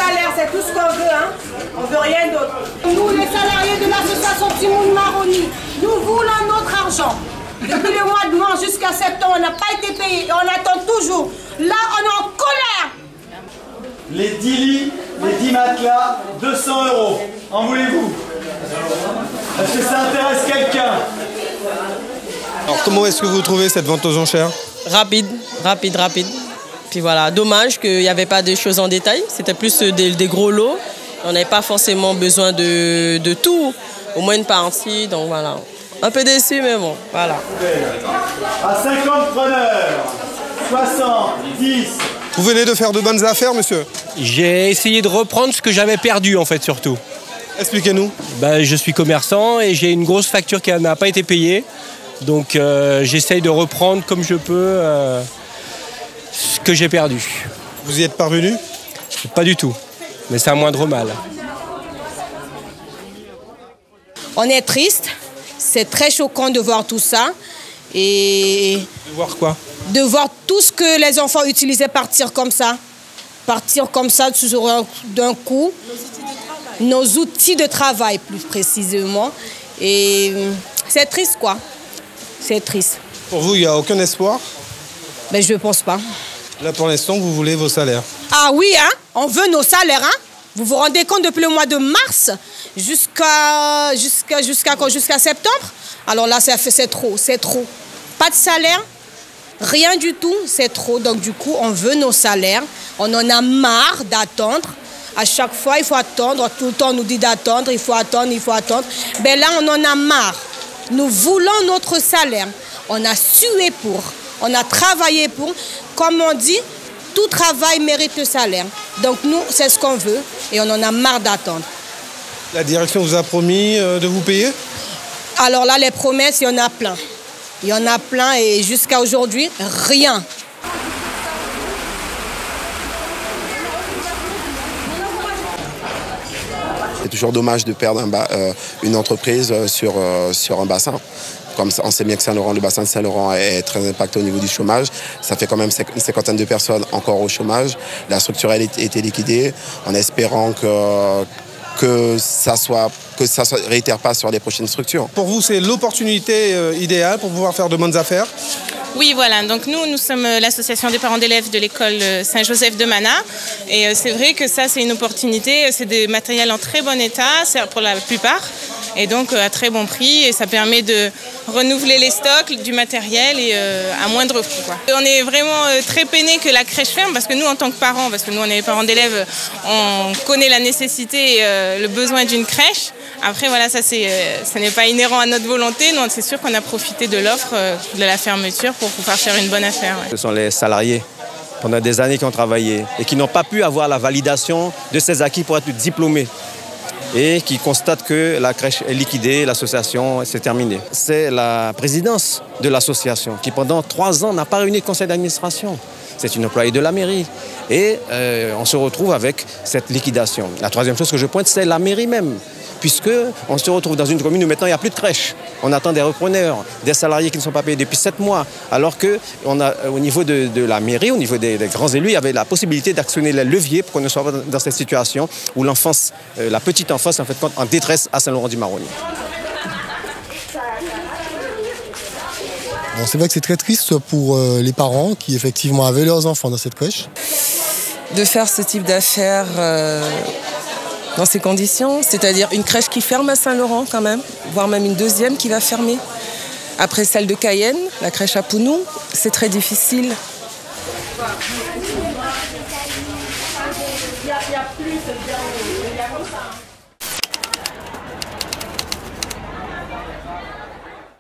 salaire, c'est tout ce qu'on veut, hein. On veut rien d'autre. Nous, les salariés de l'association Timoun Maroni, nous voulons notre argent. Depuis le mois de mars jusqu'à septembre, on n'a pas été payé et on attend toujours. Là, on est en colère. Les 10 lits, les 10 matelas, 200 €. En voulez-vous? Est-ce que ça intéresse quelqu'un? Alors comment est-ce que vous trouvez cette vente aux enchères? Rapide. Puis voilà, dommage qu'il n'y avait pas de choses en détail. C'était plus des gros lots. On n'avait pas forcément besoin de tout, au moins une partie. Donc voilà, un peu déçu, mais bon, voilà. À 50 preneurs, 70. Vous venez de faire de bonnes affaires, monsieur? J'ai essayé de reprendre ce que j'avais perdu, en fait, surtout. Expliquez-nous. Je suis commerçant et j'ai une grosse facture qui n'a pas été payée. Donc j'essaye de reprendre comme je peux ce que j'ai perdu. Vous y êtes parvenu? Pas du tout, mais c'est un moindre mal. On est triste, c'est très choquant de voir tout ça. Et De voir quoi? de voir tout ce que les enfants utilisaient partir comme ça d'un coup. Nos outils de travail, plus précisément. Et c'est triste, quoi. C'est triste. Pour vous, il n'y a aucun espoir? Mais je ne pense pas. Là, pour l'instant, vous voulez vos salaires. Ah oui, hein? On veut nos salaires, hein? Vous vous rendez compte, depuis le mois de mars jusqu'à septembre? Alors là, c'est trop. Pas de salaire, rien du tout, c'est trop. Donc du coup, on veut nos salaires. On en a marre d'attendre. À chaque fois, il faut attendre. Tout le temps, on nous dit d'attendre, il faut attendre. Ben là, on en a marre. Nous voulons notre salaire. On a sué pour, on a travaillé pour. Comme on dit, tout travail mérite le salaire. Donc nous, c'est ce qu'on veut et on en a marre d'attendre. La direction vous a promis de vous payer? Alors là, les promesses, il y en a plein. Il y en a plein et jusqu'à aujourd'hui, rien. C'est toujours dommage de perdre une entreprise sur un bassin. Comme on sait bien que le bassin de Saint-Laurent est très impacté au niveau du chômage. Ça fait quand même une cinquantaine de personnes encore au chômage. La structure a été liquidée en espérant que ça ne réitère pas sur les prochaines structures. Pour vous, c'est l'opportunité idéale pour pouvoir faire de bonnes affaires? Oui, voilà. Donc nous sommes l'association des parents d'élèves de l'école Saint-Joseph de Mana. Et c'est vrai que ça, c'est une opportunité. C'est des matériels en très bon état, pour la plupart. Et donc à très bon prix. Et ça permet de renouveler les stocks du matériel et à moindre coût, quoi. On est vraiment très peinés que la crèche ferme parce que nous, en tant que parents, parce que nous, on est les parents d'élèves, on connaît la nécessité et le besoin d'une crèche. Après, voilà, ça n'est pas inhérent à notre volonté. Non, c'est sûr qu'on a profité de l'offre de la fermeture pour pouvoir faire une bonne affaire. Ouais. Ce sont les salariés pendant des années qui ont travaillé et qui n'ont pas pu avoir la validation de ces acquis pour être diplômés et qui constatent que la crèche est liquidée, l'association s'est terminée. C'est la présidence de l'association qui, pendant 3 ans, n'a pas réuni le conseil d'administration. C'est une employée de la mairie. Et on se retrouve avec cette liquidation. La troisième chose que je pointe, c'est la mairie même. Puisqu'on se retrouve dans une commune où maintenant il n'y a plus de crèche. On attend des repreneurs, des salariés qui ne sont pas payés depuis 7 mois. Alors qu'au niveau de la mairie, au niveau des grands élus, il y avait la possibilité d'actionner les leviers pour qu'on ne soit pas dans cette situation où l'enfance, la petite enfance, en fait, en détresse à Saint-Laurent-du-Maroni. Bon, c'est vrai que c'est très triste pour les parents qui effectivement avaient leurs enfants dans cette crèche. De faire ce type d'affaires dans ces conditions, c'est-à-dire une crèche qui ferme à Saint-Laurent quand même, voire même une deuxième qui va fermer. Après celle de Cayenne, la crèche à Pounou, c'est très difficile. Il y a plus de